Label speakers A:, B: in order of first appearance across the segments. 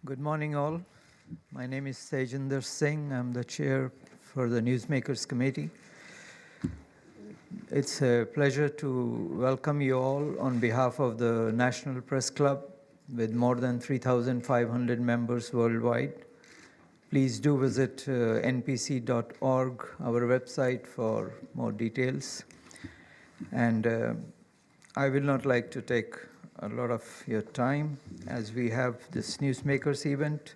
A: Good morning, all. My name is Tejinder Singh. I'm the chair for the Newsmakers Committee. It's a pleasure to welcome you all on behalf of the National Press Club with more than 3,500 members worldwide. Please do visit npc.org, our website, for more details. And I will not like to take a lot of your time as we have this Newsmakers event.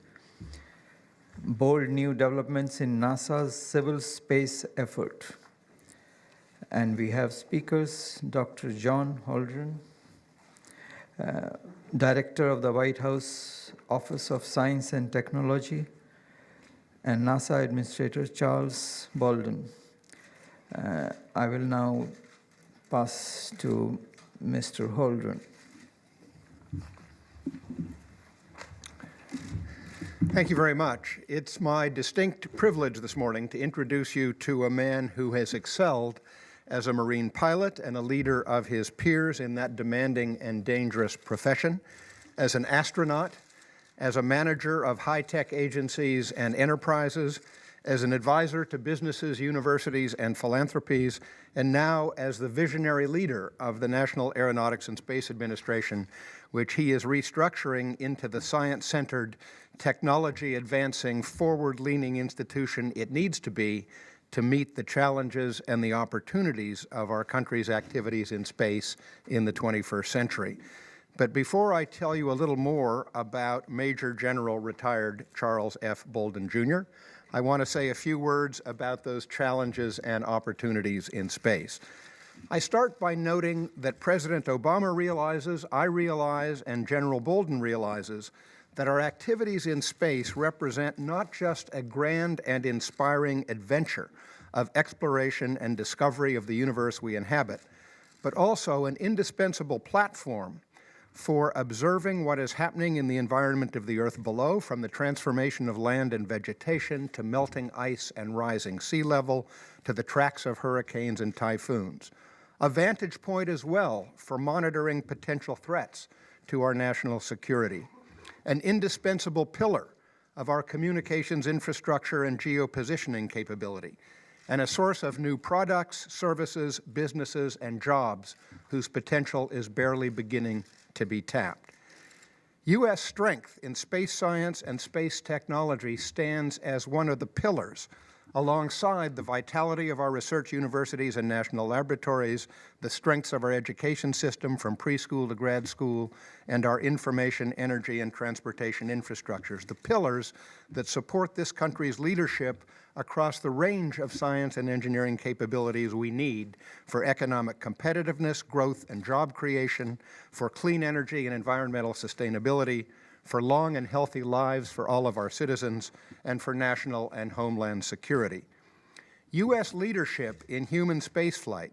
A: Bold new developments in NASA's civil space effort. And we have speakers, Dr. John Holdren, Director of the White House Office of Science and Technology, and NASA Administrator Charles Bolden. I will now pass to Mr. Holdren.
B: Thank you very much. It's my distinct privilege this morning to introduce you to a man who has excelled as a Marine pilot and a leader of his peers in that demanding and dangerous profession, as an astronaut, as a manager of high-tech agencies and enterprises, as an advisor to businesses, universities, and philanthropies, and now as the visionary leader of the National Aeronautics and Space Administration, which he is restructuring into the science-centered, technology-advancing, forward-leaning institution it needs to be to meet the challenges and the opportunities of our country's activities in space in the 21st century. But before I tell you a little more about Major General retired Charles F. Bolden, Jr., I want to say a few words about those challenges and opportunities in space. I start by noting that President Obama realizes, I realize, and General Bolden realizes that our activities in space represent not just a grand and inspiring adventure of exploration and discovery of the universe we inhabit, but also an indispensable platform for observing what is happening in the environment of the Earth below, from the transformation of land and vegetation to melting ice and rising sea level to the tracks of hurricanes and typhoons. A vantage point as well for monitoring potential threats to our national security. An indispensable pillar of our communications infrastructure and geopositioning capability, and a source of new products, services, businesses, and jobs whose potential is barely beginning to be tapped. U.S. strength in space science and space technology stands as one of the pillars alongside the vitality of our research universities and national laboratories, the strengths of our education system from preschool to grad school, and our information, energy, and transportation infrastructures, the pillars that support this country's leadership across the range of science and engineering capabilities we need for economic competitiveness, growth, and job creation, for clean energy and environmental sustainability, for long and healthy lives for all of our citizens, and for national and homeland security. U.S. leadership in human spaceflight,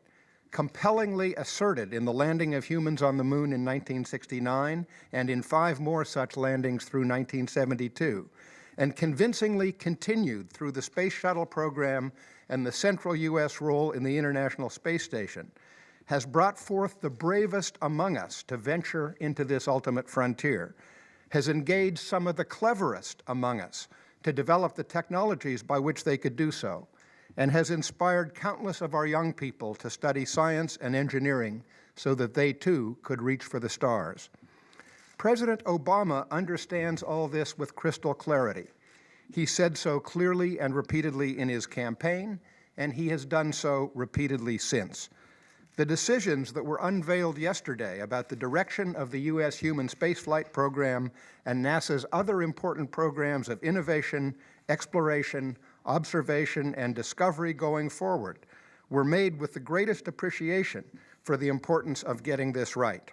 B: compellingly asserted in the landing of humans on the moon in 1969 and in 5 more such landings through 1972, and convincingly continued through the Space Shuttle program and the central U.S. role in the International Space Station, has brought forth the bravest among us to venture into this ultimate frontier, has engaged some of the cleverest among us to develop the technologies by which they could do so, and has inspired countless of our young people to study science and engineering so that they too could reach for the stars. President Obama understands all this with crystal clarity. He said so clearly and repeatedly in his campaign, and he has done so repeatedly since. The decisions that were unveiled yesterday about the direction of the U.S. human spaceflight program and NASA's other important programs of innovation, exploration, observation, and discovery going forward were made with the greatest appreciation for the importance of getting this right.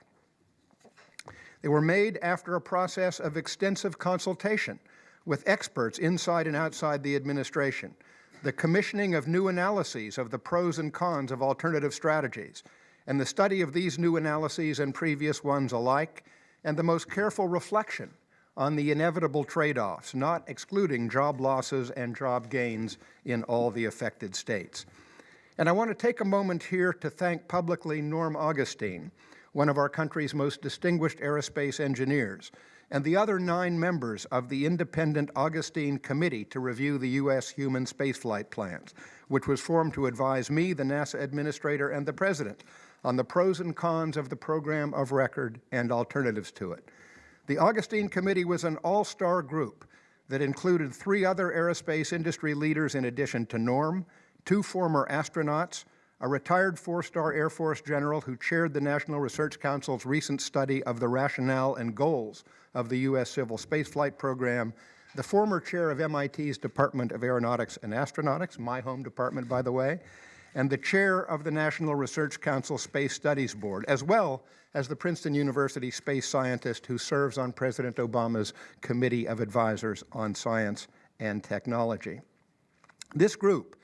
B: They were made after a process of extensive consultation with experts inside and outside the administration, the commissioning of new analyses of the pros and cons of alternative strategies, and the study of these new analyses and previous ones alike, and the most careful reflection on the inevitable trade-offs, not excluding job losses and job gains in all the affected states. And I want to take a moment here to thank publicly Norm Augustine, one of our country's most distinguished aerospace engineers, and the other 9 members of the independent Augustine Committee to review the U.S. human spaceflight plans, which was formed to advise me, the NASA administrator, and the President on the pros and cons of the program of record and alternatives to it. The Augustine Committee was an all-star group that included 3 other aerospace industry leaders in addition to Norm, 2 former astronauts, a retired 4-star Air Force general who chaired the National Research Council's recent study of the rationale and goals of the U.S. civil spaceflight program, the former chair of MIT's Department of Aeronautics and Astronautics, my home department, by the way, and the chair of the National Research Council Space Studies Board, as well as the Princeton University space scientist who serves on President Obama's Committee of Advisors on Science and Technology. This group,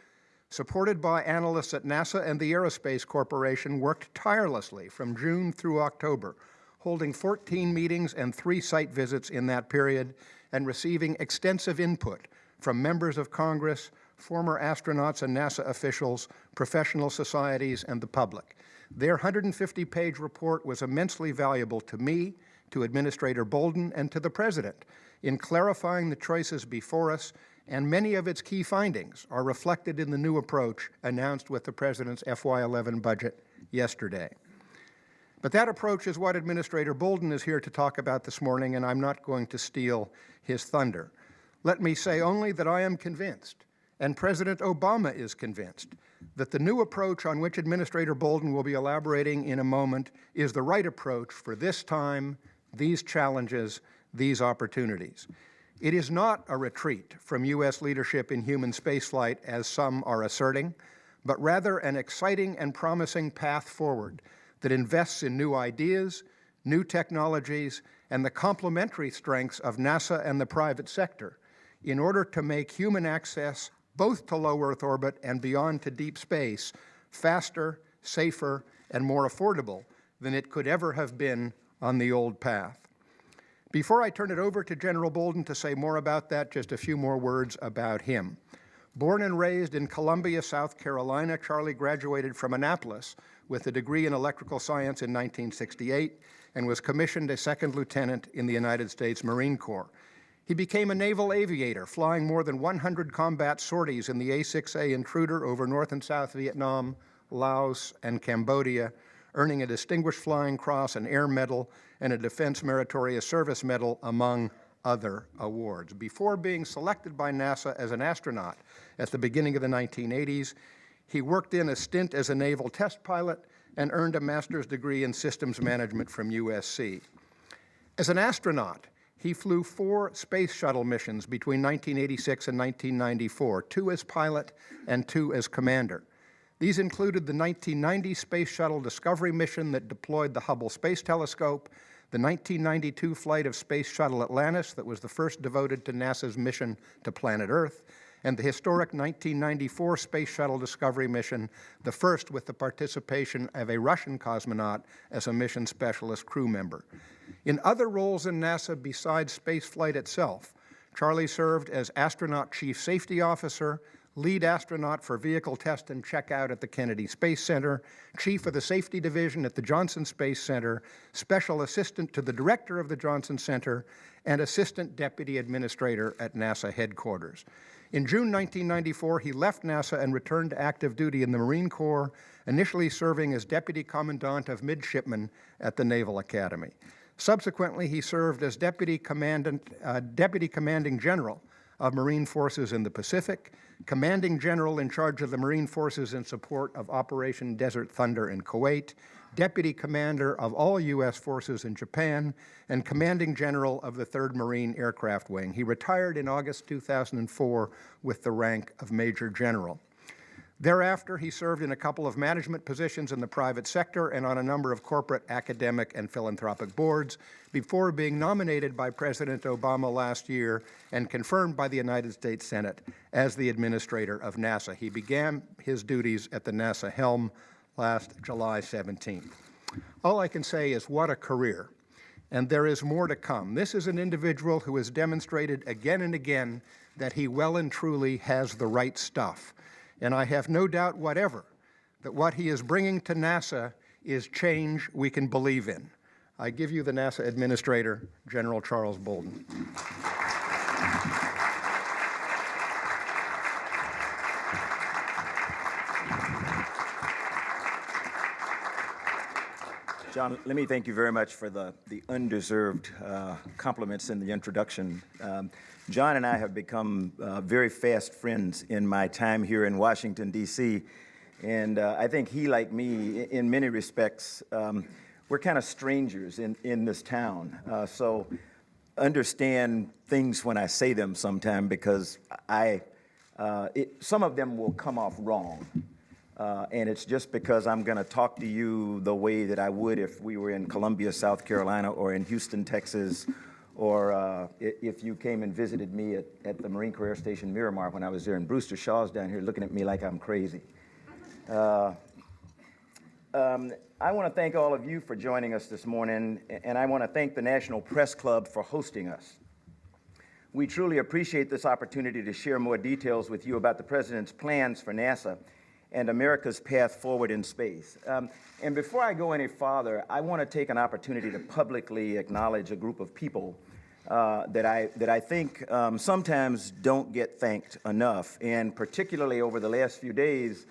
B: supported by analysts at NASA and the Aerospace Corporation, worked tirelessly from June through October, holding 14 meetings and 3 site visits in that period, and receiving extensive input from members of Congress, former astronauts and NASA officials, professional societies, and the public. Their 150-page report was immensely valuable to me, to Administrator Bolden, and to the President in clarifying the choices before us, and many of its key findings are reflected in the new approach announced with the President's FY11 budget yesterday. But that approach is what Administrator Bolden is here to talk about this morning, and I'm not going to steal his thunder. Let me say only that I am convinced, and President Obama is convinced, that the new approach on which Administrator Bolden will be elaborating in a moment is the right approach for this time, these challenges, these opportunities. It is not a retreat from U.S. leadership in human spaceflight, as some are asserting, but rather an exciting and promising path forward that invests in new ideas, new technologies, and the complementary strengths of NASA and the private sector in order to make human access both to low Earth orbit and beyond to deep space faster, safer, and more affordable than it could ever have been on the old path. Before I turn it over to General Bolden to say more about that, just a few more words about him. Born and raised in Columbia, South Carolina, Charlie graduated from Annapolis with a degree in electrical science in 1968 and was commissioned a second lieutenant in the United States Marine Corps. He became a naval aviator, flying more than 100 combat sorties in the A-6A Intruder over North and South Vietnam, Laos, and Cambodia, earning a Distinguished Flying Cross, an Air Medal, and a Defense Meritorious Service Medal, among other awards. Before being selected by NASA as an astronaut at the beginning of the 1980s, he worked in a stint as a naval test pilot and earned a master's degree in systems management from USC. As an astronaut, he flew 4 space shuttle missions between 1986 and 1994, 2 as pilot and 2 as commander. These included the 1990 Space Shuttle Discovery mission that deployed the Hubble Space Telescope, the 1992 flight of Space Shuttle Atlantis that was the first devoted to NASA's mission to planet Earth, and the historic 1994 Space Shuttle Discovery mission, the first with the participation of a Russian cosmonaut as a mission specialist crew member. In other roles in NASA besides spaceflight itself, Charlie served as Astronaut Chief Safety Officer, lead astronaut for vehicle test and checkout at the Kennedy Space Center, chief of the safety division at the Johnson Space Center, special assistant to the director of the Johnson Center, and assistant deputy administrator at NASA headquarters. In June 1994, he left NASA and returned to active duty in the Marine Corps, initially serving as Deputy Commandant of Midshipmen at the Naval Academy. Subsequently, he served as Deputy Commanding General of Marine Forces in the Pacific, Commanding General in charge of the Marine Forces in support of Operation Desert Thunder in Kuwait, Deputy Commander of all U.S. forces in Japan, and Commanding General of the 3rd Marine Aircraft Wing. He retired in August 2004 with the rank of Major General. Thereafter, he served in a couple of management positions in the private sector and on a number of corporate, academic, and philanthropic boards before being nominated by President Obama last year and confirmed by the United States Senate as the administrator of NASA. He began his duties at the NASA helm last July 17th. All I can say is what a career, and there is more to come. This is an individual who has demonstrated again and again that he well and truly has the right stuff. And I have no doubt whatever that what he is bringing to NASA is change we can believe in. I give you the NASA Administrator, General Charles Bolden.
C: John, let me thank you very much for the undeserved compliments in the introduction. John and I have become very fast friends in my time here in Washington, D.C., and I think he, like me, in many respects, we're kind of strangers in this town. So understand things when I say them sometime, because some of them will come off wrong. And it's just because I'm going to talk to you the way that I would if we were in Columbia, South Carolina, or in Houston, Texas, or if you came and visited me at the Marine Corps Air Station Miramar when I was there, and Brewster Shaw's down here looking at me like I'm crazy. I want to thank all of you for joining us this morning, and I want to thank the National Press Club for hosting us. We truly appreciate this opportunity to share more details with you about the President's plans for NASA and America's path forward in space. And before I go any farther, I want to take an opportunity to publicly acknowledge a group of people that I think sometimes don't get thanked enough, and particularly over the last few days,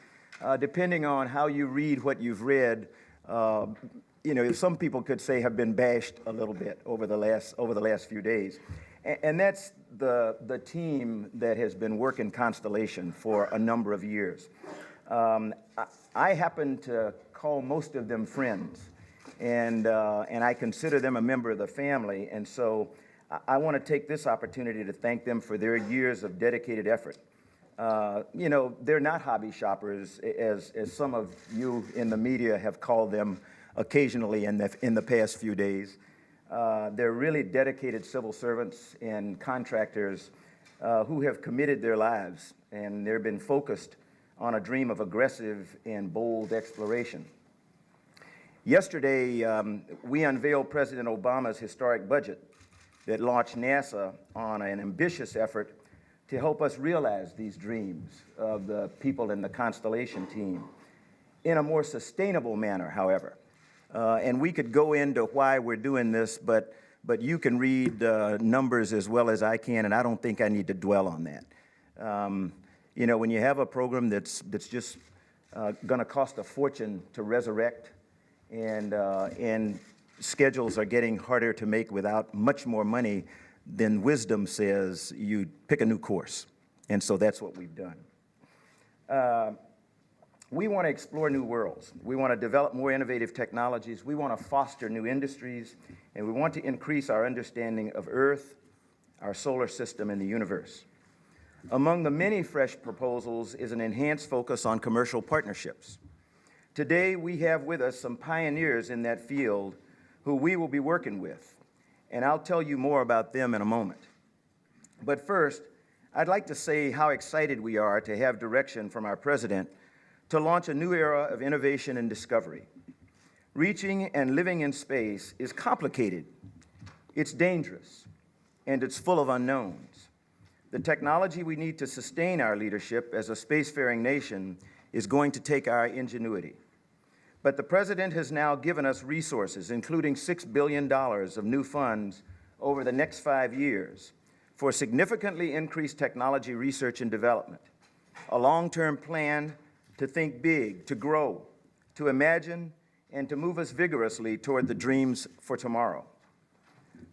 C: depending on how you read what you've read, you know, some people could say have been bashed a little bit over the last few days. And that's the team that has been working Constellation for a number of years. I happen to call most of them friends, and I consider them a member of the family, and so I want to take this opportunity to thank them for their years of dedicated effort. You know, they're not hobby shoppers, as some of you in the media have called them occasionally in the past few days. They're really dedicated civil servants and contractors who have committed their lives, and they've been focused on a dream of aggressive and bold exploration. Yesterday, we unveiled President Obama's historic budget that launched NASA on an ambitious effort to help us realize these dreams of the people in the Constellation team in a more sustainable manner, however. And we could go into why we're doing this, but you can read numbers as well as I can, and I don't think I need to dwell on that. You know, when you have a program that's just going to cost a fortune to resurrect, and schedules are getting harder to make without much more money, then wisdom says you pick a new course. And so that's what we've done. We want to explore new worlds. We want to develop more innovative technologies. We want to foster new industries, and we want to increase our understanding of Earth, our solar system, and the universe. Among the many fresh proposals is an enhanced focus on commercial partnerships. Today, we have with us some pioneers in that field who we will be working with, and I'll tell you more about them in a moment. But first, I'd like to say how excited we are to have direction from our President to launch a new era of innovation and discovery. Reaching and living in space is complicated, it's dangerous, and it's full of unknowns. The technology we need to sustain our leadership as a spacefaring nation is going to take our ingenuity. But the President has now given us resources, including $6 billion of new funds over the next 5 years for significantly increased technology research and development, a long-term plan to think big, to grow, to imagine, and to move us vigorously toward the dreams for tomorrow.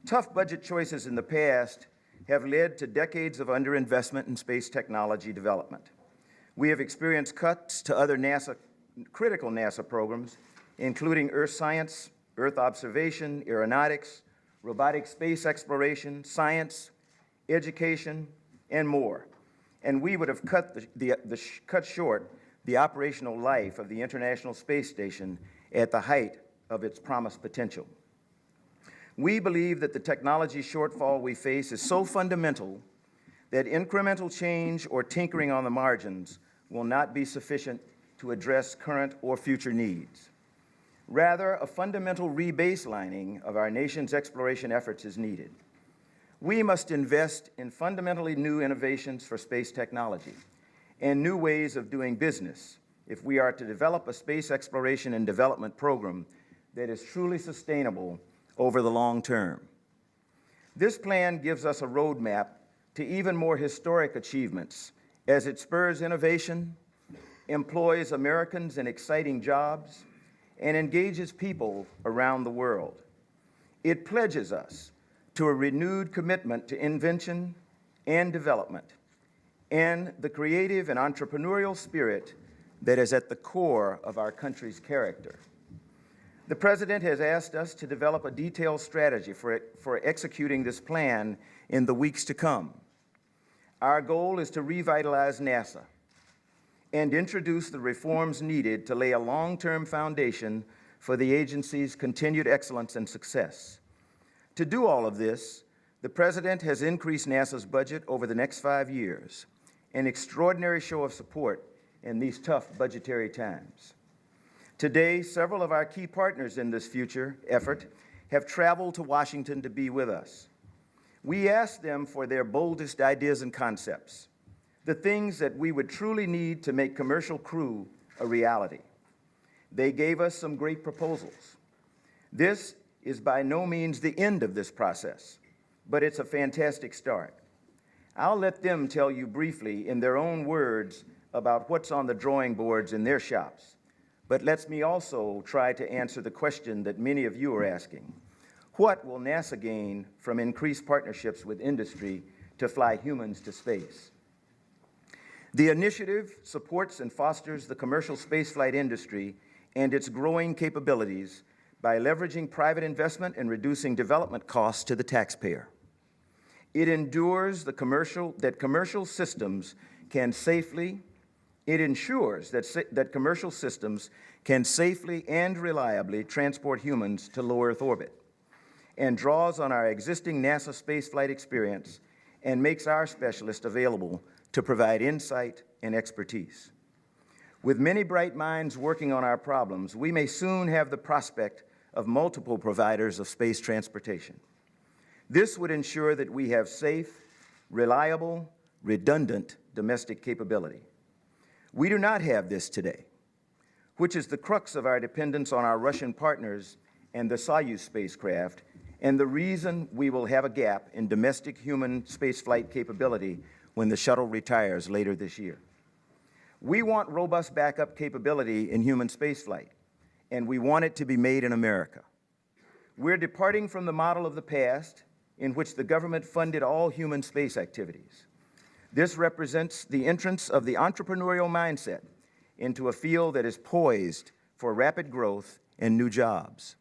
C: Tough budget choices in the past have led to decades of underinvestment in space technology development. We have experienced cuts to other critical NASA programs, including Earth science, Earth observation, aeronautics, robotic space exploration, science, education, and more. And we would have cut short the operational life of the International Space Station at the height of its promised potential. We believe that the technology shortfall we face is so fundamental that incremental change or tinkering on the margins will not be sufficient to address current or future needs. Rather, a fundamental rebaselining of our nation's exploration efforts is needed. We must invest in fundamentally new innovations for space technology and new ways of doing business if we are to develop a space exploration and development program that is truly sustainable over the long term. This plan gives us a roadmap to even more historic achievements as it spurs innovation, employs Americans in exciting jobs, and engages people around the world. It pledges us to a renewed commitment to invention and development and the creative and entrepreneurial spirit that is at the core of our country's character. The President has asked us to develop a detailed strategy for executing this plan in the weeks to come. Our goal is to revitalize NASA and introduce the reforms needed to lay a long-term foundation for the agency's continued excellence and success. To do all of this, the President has increased NASA's budget over the next 5 years, an extraordinary show of support in these tough budgetary times. Today, several of our key partners in this future effort have traveled to Washington to be with us. We asked them for their boldest ideas and concepts, the things that we would truly need to make Commercial Crew a reality. They gave us some great proposals. This is by no means the end of this process, but it's a fantastic start. I'll let them tell you briefly in their own words about what's on the drawing boards in their shops. But let me also try to answer the question that many of you are asking. What will NASA gain from increased partnerships with industry to fly humans to space? The initiative supports and fosters the commercial spaceflight industry and its growing capabilities by leveraging private investment and reducing development costs to the taxpayer. It ensures that commercial systems can safely and reliably transport humans to low Earth orbit, and draws on our existing NASA spaceflight experience and makes our specialists available to provide insight and expertise. With many bright minds working on our problems, we may soon have the prospect of multiple providers of space transportation. This would ensure that we have safe, reliable, redundant domestic capability. We do not have this today, which is the crux of our dependence on our Russian partners and the Soyuz spacecraft, and the reason we will have a gap in domestic human spaceflight capability when the shuttle retires later this year. We want robust backup capability in human spaceflight, and we want it to be made in America. We're departing from the model of the past in which the government funded all human space activities. This represents the entrance of the entrepreneurial mindset into a field that is poised for rapid growth and new jobs.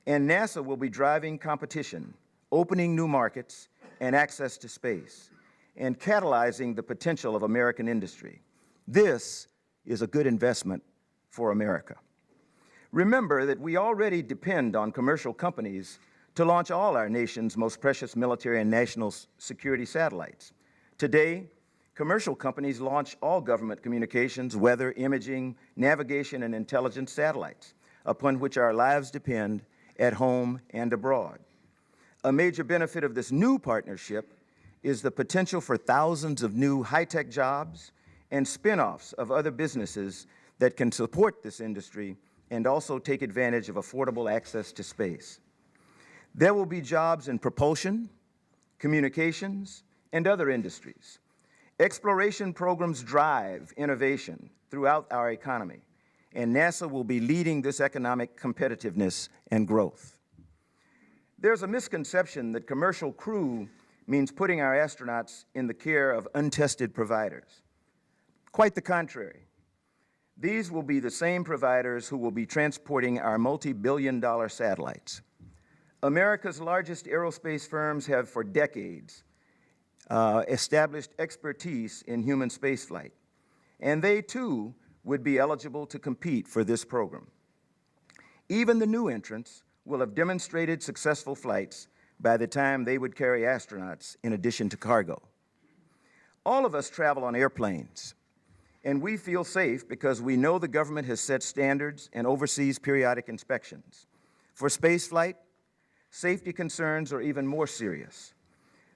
C: And NASA will be driving competition, opening new markets and access to space, and catalyzing the potential of American industry. This is a good investment for America. Remember that we already depend on commercial companies to launch all our nation's most precious military and national security satellites. Today, commercial companies launch all government communications, weather, imaging, navigation, and intelligence satellites, upon which our lives depend at home and abroad. A major benefit of this new partnership is the potential for thousands of new high-tech jobs and spin-offs of other businesses that can support this industry and also take advantage of affordable access to space. There will be jobs in propulsion, communications, and other industries. Exploration programs drive innovation throughout our economy, and NASA will be leading this economic competitiveness and growth. There's a misconception that Commercial Crew means putting our astronauts in the care of untested providers. Quite the contrary. These will be the same providers who will be transporting our multi-billion-dollar satellites. America's largest aerospace firms have for decades established expertise in human spaceflight, and they too would be eligible to compete for this program. Even the new entrants will have demonstrated successful flights by the time they would carry astronauts in addition to cargo. All of us travel on airplanes, and we feel safe because we know the government has set standards and oversees periodic inspections. For spaceflight, safety concerns are even more serious.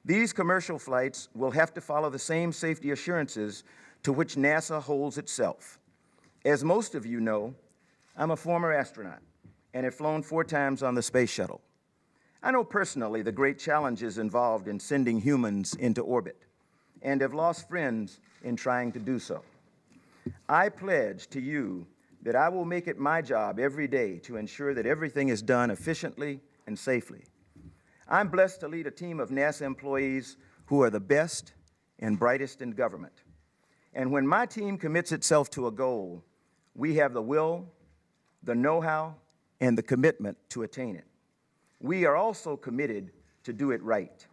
C: These commercial flights will have to follow the same safety assurances to which NASA holds itself. As most of you know, I'm a former astronaut and have flown 4 times on the space shuttle. I know personally the great challenges involved in sending humans into orbit and have lost friends in trying to do so. I pledge to you that I will make it my job every day to ensure that everything is done efficiently and safely. I'm blessed to lead a team of NASA employees who are the best and brightest in government. And when my team commits itself to a goal, we have the will, the know-how, and the commitment to attain it. We are also committed to do it right.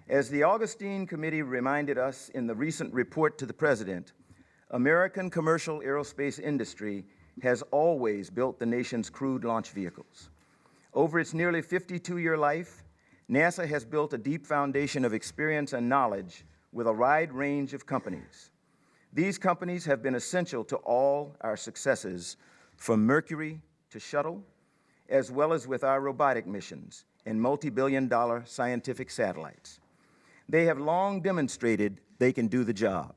C: As the Augustine Committee reminded us in the recent report to the President, American commercial aerospace industry has always built the nation's crewed launch vehicles. Over its nearly 52-year life, NASA has built a deep foundation of experience and knowledge with a wide range of companies. These companies have been essential to all our successes, from Mercury to Shuttle, as well as with our robotic missions and multi-billion-dollar scientific satellites. They have long demonstrated they can do the job.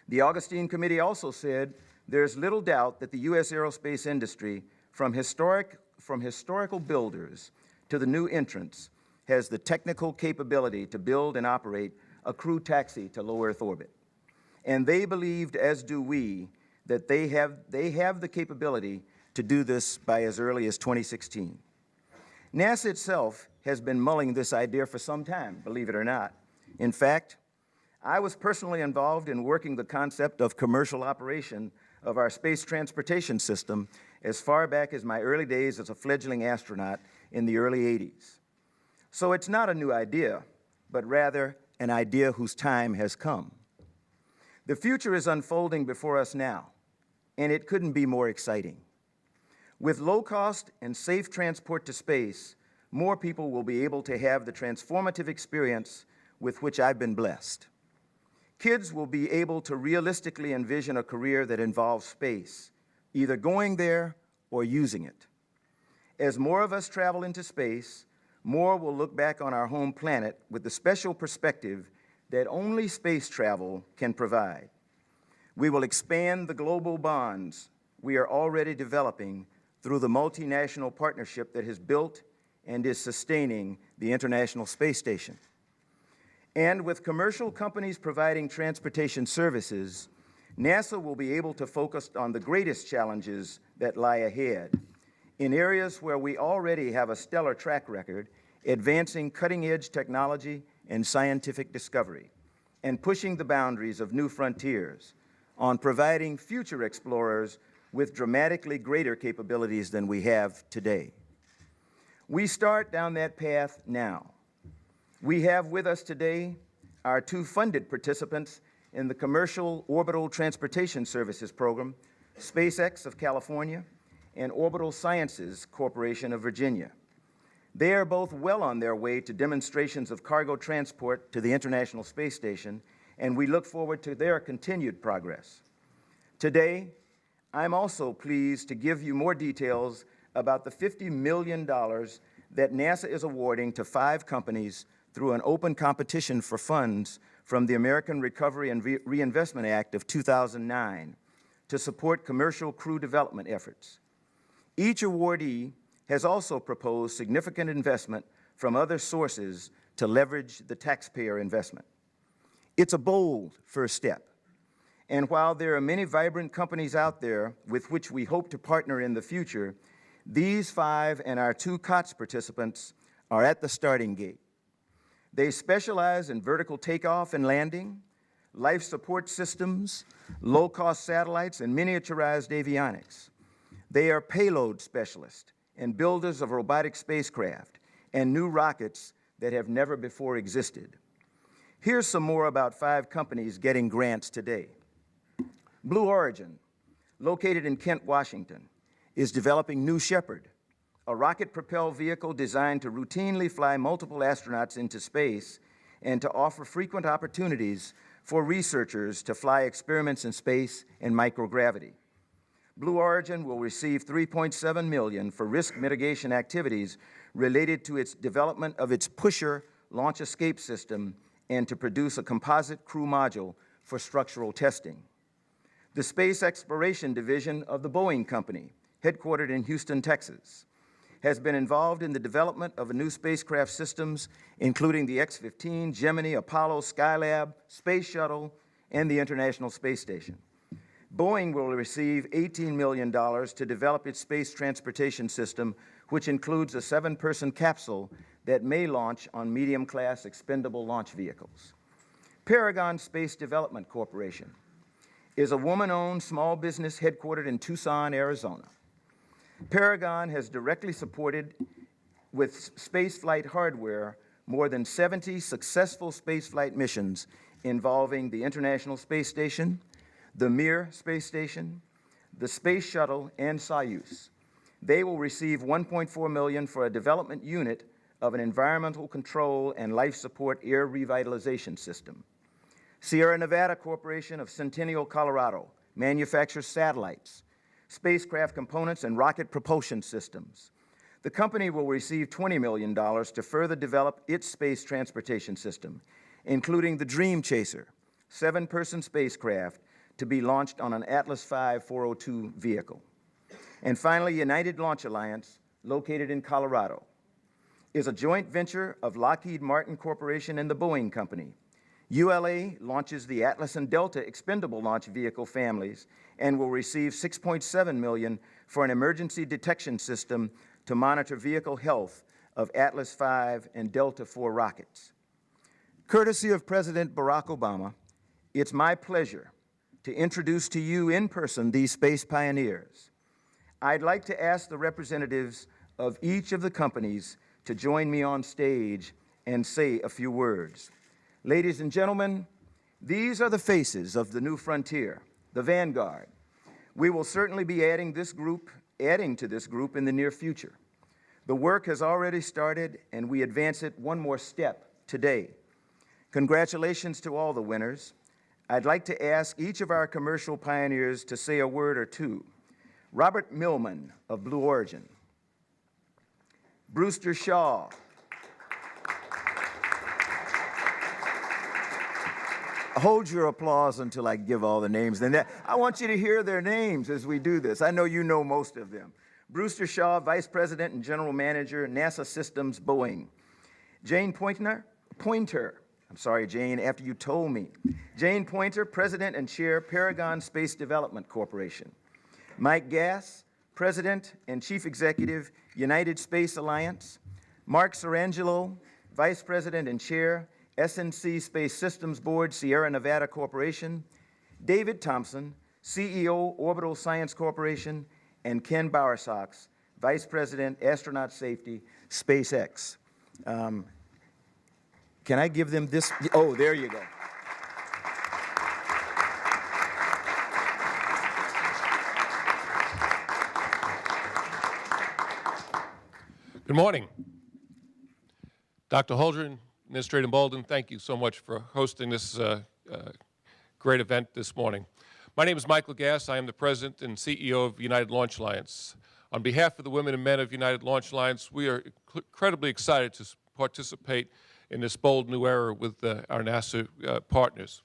C: The Augustine Committee also said there's little doubt that the U.S. aerospace industry, from historical builders to the new entrants, has the technical capability to build and operate a crew taxi to low Earth orbit. And they believed, as do we, that they have the capability to do this by as early as 2016. NASA itself has been mulling this idea for some time, believe it or not. In fact, I was personally involved in working the concept of commercial operation of our space transportation system as far back as my early days as a fledgling astronaut in the early 80s. So it's not a new idea, but rather an idea whose time has come. The future is unfolding before us now, and it couldn't be more exciting. With low-cost and safe transport to space, more people will be able to have the transformative experience with which I've been blessed. Kids will be able to realistically envision a career that involves space, either going there or using it. As more of us travel into space, more will look back on our home planet with the special perspective that only space travel can provide. We will expand the global bonds we are already developing through the multinational partnership that has built and is sustaining the International Space Station. And with commercial companies providing transportation services, NASA will be able to focus on the greatest challenges that lie ahead in areas where we already have a stellar track record, advancing cutting-edge technology and scientific discovery, and pushing the boundaries of new frontiers, on providing future explorers with dramatically greater capabilities than we have today. We start down that path now. We have with us today our 2 funded participants in the Commercial Orbital Transportation Services Program, SpaceX of California and Orbital Sciences Corporation of Virginia. They are both well on their way to demonstrations of cargo transport to the International Space Station, and we look forward to their continued progress. Today, I'm also pleased to give you more details about the $50 million that NASA is awarding to 5 companies through an open competition for funds from the American Recovery and Reinvestment Act of 2009 to support commercial crew development efforts. Each awardee has also proposed significant investment from other sources to leverage the taxpayer investment. It's a bold first step. And while there are many vibrant companies out there with which we hope to partner in the future, these 5 and our 2 COTS participants are at the starting gate. They specialize in vertical takeoff and landing, life support systems, low-cost satellites, and miniaturized avionics. They are payload specialists and builders of robotic spacecraft and new rockets that have never before existed. Here's some more about 5 companies getting grants today. Blue Origin, located in Kent, Washington, is developing New Shepard, a rocket-propelled vehicle designed to routinely fly multiple astronauts into space and to offer frequent opportunities for researchers to fly experiments in space and microgravity. Blue Origin will receive $3.7 million for risk mitigation activities related to its development of its pusher launch escape system and to produce a composite crew module for structural testing. The Space Exploration Division of the Boeing Company, headquartered in Houston, Texas, has been involved in the development of new spacecraft systems, including the X-15, Gemini, Apollo, Skylab, Space Shuttle, and the International Space Station. Boeing will receive $18 million to develop its space transportation system, which includes a 7-person capsule that may launch on medium-class expendable launch vehicles. Paragon Space Development Corporation is a woman-owned small business headquartered in Tucson, Arizona. Paragon has directly supported with spaceflight hardware more than 70 successful spaceflight missions involving the International Space Station, the Mir Space Station, the Space Shuttle, and Soyuz. They will receive $1.4 million for a development unit of an environmental control and life support air revitalization system. Sierra Nevada Corporation of Centennial, Colorado, manufactures satellites, spacecraft components, and rocket propulsion systems. The company will receive $20 million to further develop its space transportation system, including the Dream Chaser, 7-person spacecraft to be launched on an Atlas V 402 vehicle. And finally, United Launch Alliance, located in Colorado, is a joint venture of Lockheed Martin Corporation and the Boeing Company. ULA launches the Atlas and Delta expendable launch vehicle families and will receive $6.7 million for an emergency detection system to monitor vehicle health of Atlas V and Delta IV rockets. Courtesy of President Barack Obama, it's my pleasure to introduce to you in person these space pioneers. I'd like to ask the representatives of each of the companies to join me on stage and say a few words. Ladies and gentlemen, these are the faces of the new frontier, the vanguard. We will certainly be adding to this group in the near future. The work has already started, and we advance it one more step today. Congratulations to all the winners. I'd like to ask each of our commercial pioneers to say a word or two. Robert Millman of Blue Origin. Brewster Shaw. Hold your applause until I give all the names. And I want you to hear their names as we do this. I know you know most of them. Brewster Shaw, Vice President and General Manager, NASA Systems, Boeing. Jane Pointer, I'm sorry, Jane, after you told me. Jane Pointer, President and Chair, Paragon Space Development Corporation. Mike Gass, President and Chief Executive, United Space Alliance. Mark Sarangelo, Vice President and Chair, SNC Space Systems Board, Sierra Nevada Corporation. David Thompson, CEO, Orbital Science Corporation. And Ken Bowersox, Vice President, Astronaut Safety, SpaceX. Can I give them this? Oh, there you go.
D: Good morning. Dr. Holdren, Administrator Bolden, thank you so much for hosting this great event this morning. My name is Michael Gass. I am the President and CEO of United Launch Alliance. On behalf of the women and men of United Launch Alliance, we are incredibly excited to participate in this bold new era with our NASA partners.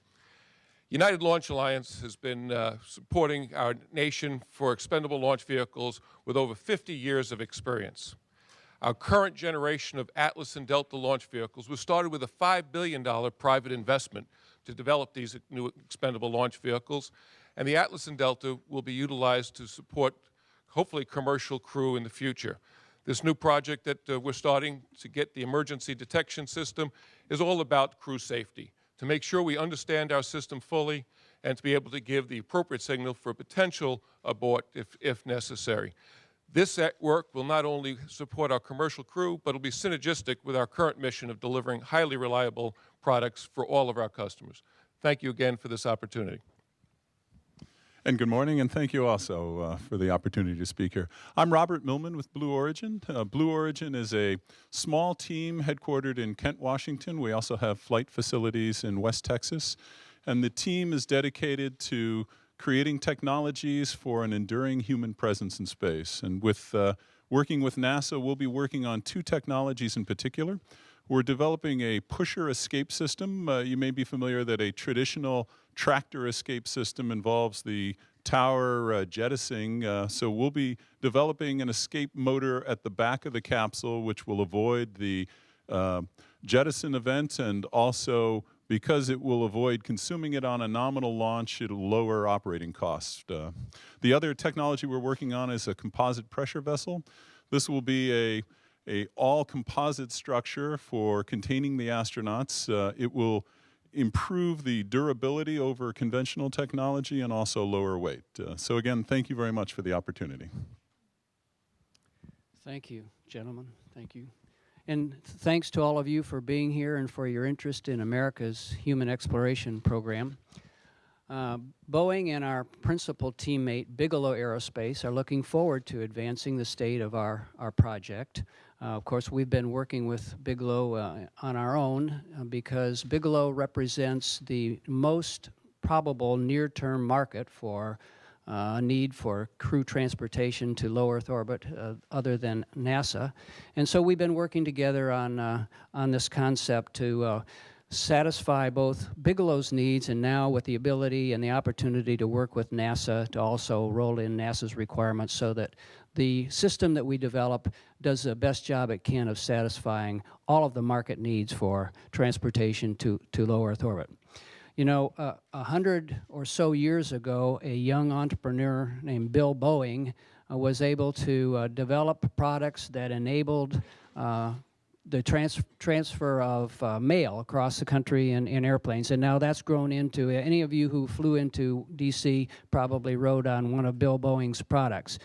D: United Launch Alliance has been supporting our nation for expendable launch vehicles with over 50 years of experience. Our current generation of Atlas and Delta launch vehicles was started with a $5 billion private investment to develop these new expendable launch vehicles, and the Atlas and Delta will be utilized to support, hopefully, commercial crew in the future. This new project that we're starting to get the emergency detection system is all about crew safety, to make sure we understand our system fully and to be able to give the appropriate signal for potential abort if necessary. This work will not only support our commercial crew, but will be synergistic with our current mission of delivering highly reliable products for all of our customers. Thank you again for this opportunity.
E: And good morning, and thank you also for the opportunity to speak here. I'm Robert Millman with Blue Origin. Blue Origin is a small team headquartered in Kent, Washington. We also have flight facilities in West Texas. And the team is dedicated to creating technologies for an enduring human presence in space. And with working with NASA, we'll be working on 2 technologies in particular. We're developing a pusher escape system. You may be familiar that a traditional tractor escape system involves the tower jettisoning. So we'll be developing an escape motor at the back of the capsule, which will avoid the jettison event, and also because it will avoid consuming it on a nominal launch, it'll lower operating costs. The other technology we're working on is a composite pressure vessel. This will be a all-composite structure for containing the astronauts. It will improve the durability over conventional technology and also lower weight. So again, thank you very much for the opportunity.
F: Thank you, gentlemen. Thank you. And thanks to all of you for being here and for your interest in America's human exploration program. Boeing and our principal teammate, Bigelow Aerospace, are looking forward to advancing the state of our project. Of course, we've been working with Bigelow on our own because Bigelow represents the most probable near-term market for a need for crew transportation to low Earth orbit other than NASA. And so we've been working together on this concept to satisfy both Bigelow's needs and now with the ability and the opportunity to work with NASA to also roll in NASA's requirements so that the system that we develop does the best job it can of satisfying all of the market needs for transportation to low Earth orbit. You know, 100 or so years ago, a young entrepreneur named Bill Boeing was able to develop products that enabled the transfer of mail across the country in airplanes. And now that's grown into, any of you who flew into DC probably rode on one of Bill Boeing's products.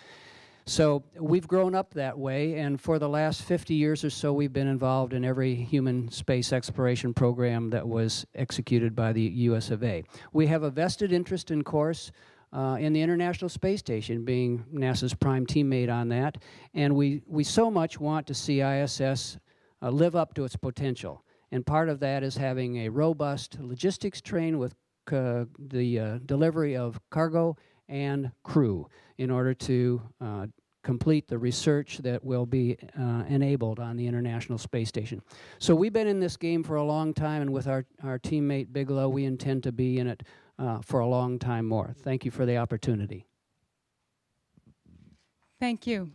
F: So we've grown up that way, and for the last 50 years or so, we've been involved in every human space exploration program that was executed by the US of A. We have a vested interest, in course, in the International Space Station, being NASA's prime teammate on that, and we so much want to see ISS live up to its potential. And part of that is having a robust logistics train with the delivery of cargo and crew in order to complete the research that will be enabled on the International Space Station. So we've been in this game for a long time, and with our teammate Bigelow, we intend to be in it for a long time more. Thank you for the opportunity.
G: Thank you.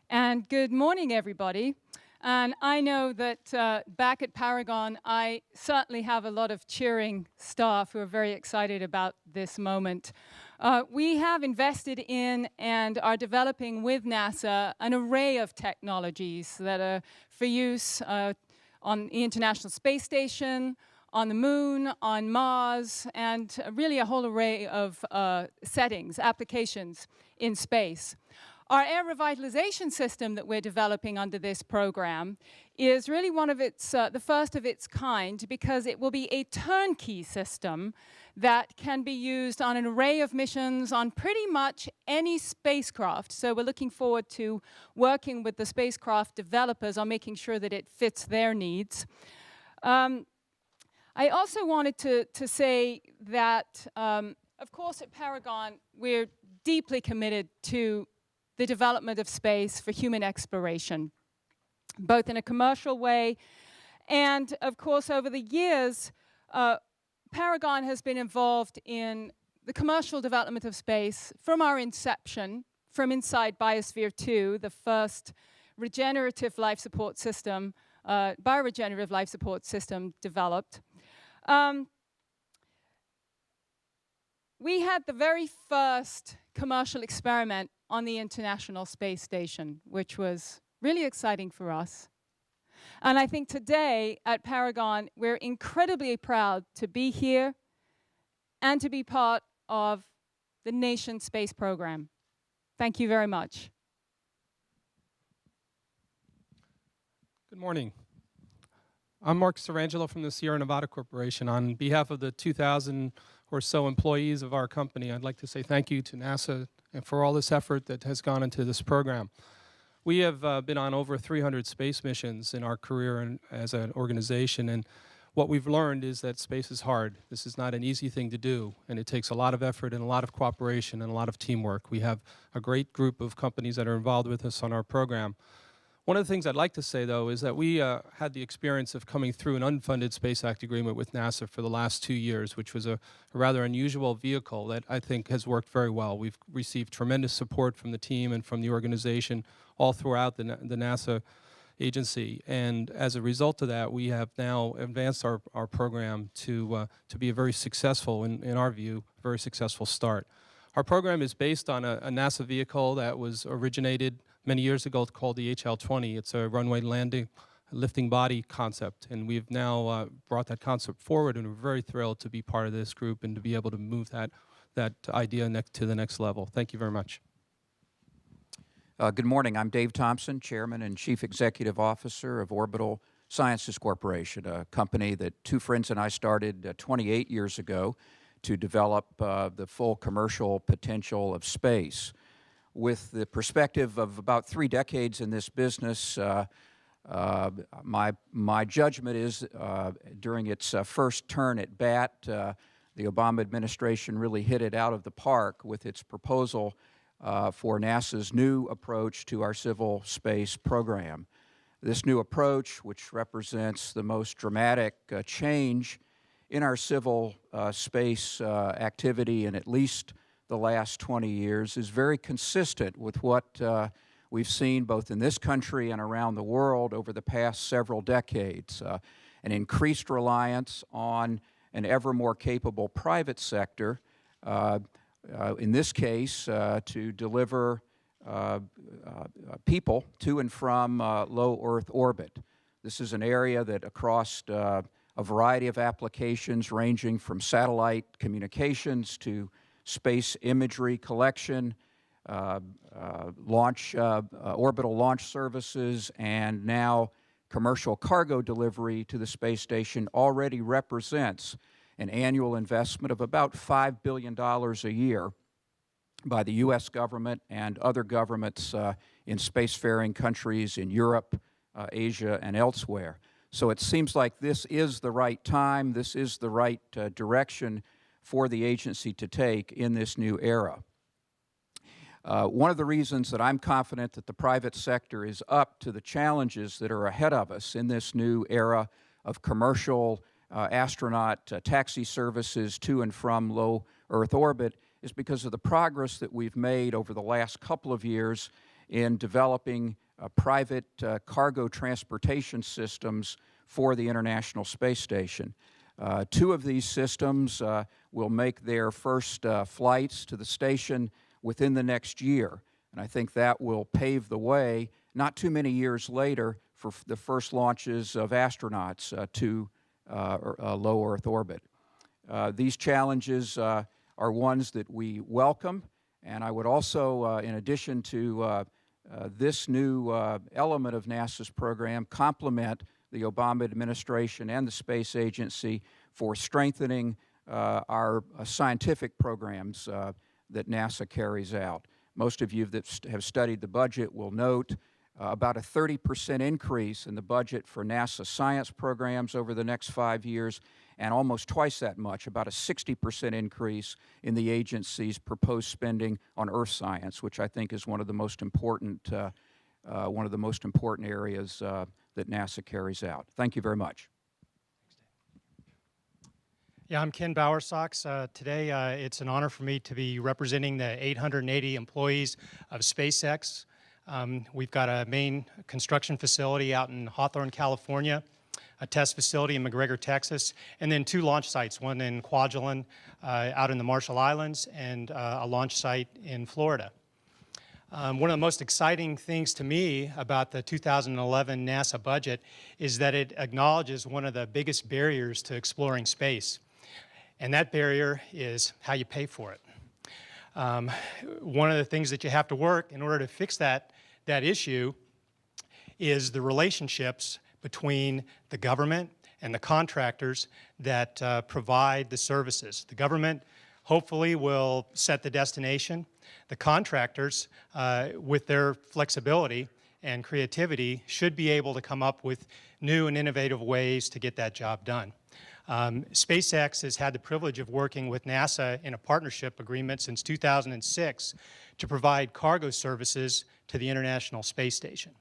G: And good morning, everybody. And I know that back at Paragon, I certainly have a lot of cheering staff who are very excited about this moment. We have invested in and are developing with NASA an array of technologies that are for use on the International Space Station, on the Moon, on Mars, and really a whole array of settings, applications in space. Our air revitalization system that we're developing under this program is really one of its, the first of its kind, because it will be a turnkey system that can be used on an array of missions on pretty much any spacecraft. So we're looking forward to working with the spacecraft developers on making sure that it fits their needs. I also wanted to say that, of course, at Paragon, we're deeply committed to the development of space for human exploration, both in a commercial way and, of course, over the years, Paragon has been involved in the commercial development of space from our inception, from inside Biosphere 2, the first regenerative life support system, bioregenerative life support system developed. We had the very first commercial experiment on the International Space Station, which was really exciting for us. And I think today at Paragon, we're incredibly proud to be here and to be part of the nation's space program. Thank you very much.
H: Good morning. I'm Mark Sarangelo from the Sierra Nevada Corporation. On behalf of the 2,000 or so employees of our company, I'd like to say thank you to NASA and for all this effort that has gone into this program. We have been on over 300 space missions in our career and as an organization, and what we've learned is that space is hard. This is not an easy thing to do, and it takes a lot of effort and a lot of cooperation and a lot of teamwork. We have a great group of companies that are involved with us on our program. One of the things I'd like to say, though, is that we had the experience of coming through an unfunded Space Act agreement with NASA for the last 2 years, which was a rather unusual vehicle that I think has worked very well. We've received tremendous support from the team and from the organization all throughout the NASA agency. And as a result of that, we have now advanced our program to be a very successful, in our view, very successful start. Our program is based on a NASA vehicle that was originated many years ago called the HL-20. It's a runway landing lifting body concept, and we've now brought that concept forward, and we're very thrilled to be part of this group and to be able to move that idea to the next level. Thank you very much.
I: Good morning. I'm Dave Thompson, Chairman and Chief Executive Officer of Orbital Sciences Corporation, a company that two friends and I started 28 years ago to develop the full commercial potential of space. With the perspective of about 3 decades in this business, my judgment is during its first turn at bat, the Obama administration really hit it out of the park with its proposal for NASA's new approach to our civil space program. This new approach, which represents the most dramatic change in our civil space activity in at least the last 20 years, is very consistent with what we've seen both in this country and around the world over the past several decades. An increased reliance on an ever more capable private sector, in this case, to deliver people to and from low Earth orbit. This is an area that across a variety of applications ranging from satellite communications to space imagery collection, orbital launch services, and now commercial cargo delivery to the space station already represents an annual investment of about $5 billion a year by the U.S. government and other governments in spacefaring countries in Europe, Asia, and elsewhere. So it seems like this is the right time, this is the right direction for the agency to take in this new era. One of the reasons that I'm confident that the private sector is up to the challenges that are ahead of us in this new era of commercial astronaut taxi services to and from low Earth orbit is because of the progress that we've made over the last couple of years in developing private cargo transportation systems for the International Space Station. 2 of these systems will make their first flights to the station within the next year, and I think that will pave the way, not too many years later, for the first launches of astronauts to low Earth orbit. These challenges are ones that we welcome, and I would also, in addition to this new element of NASA's program, compliment the Obama administration and the space agency for strengthening our scientific programs that NASA carries out. Most of you that have studied the budget will note about a 30% increase in the budget for NASA science programs over the next 5 years, and almost twice that much, about a 60% increase in the agency's proposed spending on Earth science, which I think is one of the most important areas that NASA carries out. Thank you very much.
J: Yeah, I'm Ken Bowersox. Today, it's an honor for me to be representing the 880 employees of SpaceX. We've got a main construction facility out in Hawthorne, California, a test facility in McGregor, Texas, and then 2 launch sites, one in Kwajalein out in the Marshall Islands, and a launch site in Florida. One of the most exciting things to me about the 2011 NASA budget is that it acknowledges one of the biggest barriers to exploring space, and that barrier is how you pay for it. One of the things that you have to work in order to fix that issue is the relationships between the government and the contractors that provide the services. The government hopefully will set the destination. The contractors, with their flexibility and creativity, should be able to come up with new and innovative ways to get that job done. SpaceX has had the privilege of working with NASA in a partnership agreement since 2006 to provide cargo services to the International Space Station.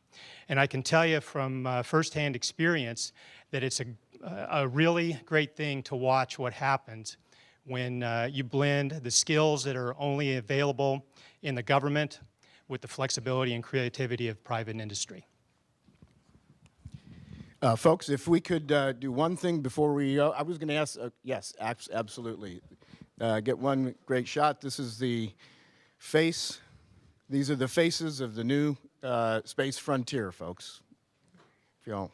J: And I can tell you from firsthand experience that it's a really great thing to watch what happens when you blend the skills that are only available in the government with the flexibility and creativity of private industry.
K: Folks, if we could do one thing before we go, I was going to ask, yes, absolutely. Get one great shot. This is the face. These are the faces of the new space frontier, folks. If y'all.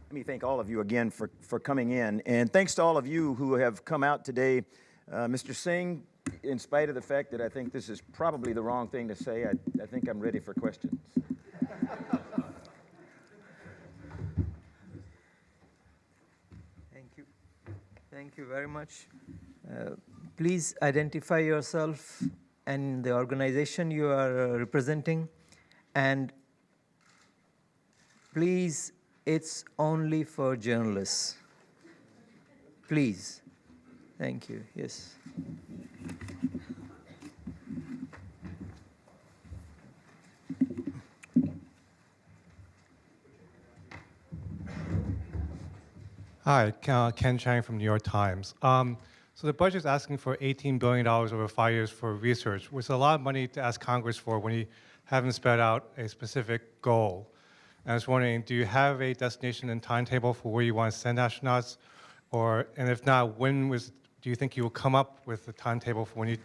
C: Let me thank all of you again for coming in. And thanks to all of you who have come out today. Mr. Singh, in spite of the fact that I think this is probably the wrong thing to say, I think I'm ready for questions.
A: Thank you. Thank you very much. Please identify yourself and the organization you are representing. And please, it's only for journalists. Please. Thank you. Yes.
L: Hi, Ken Chang from New York Times. So the budget is asking for $18 billion over 5 years for research, which is a lot of money to ask Congress for when you haven't spelled out a specific goal. And I was wondering, do you have a destination and timetable for where you want to send astronauts? And if not, do you think you will come up with a timetable for when you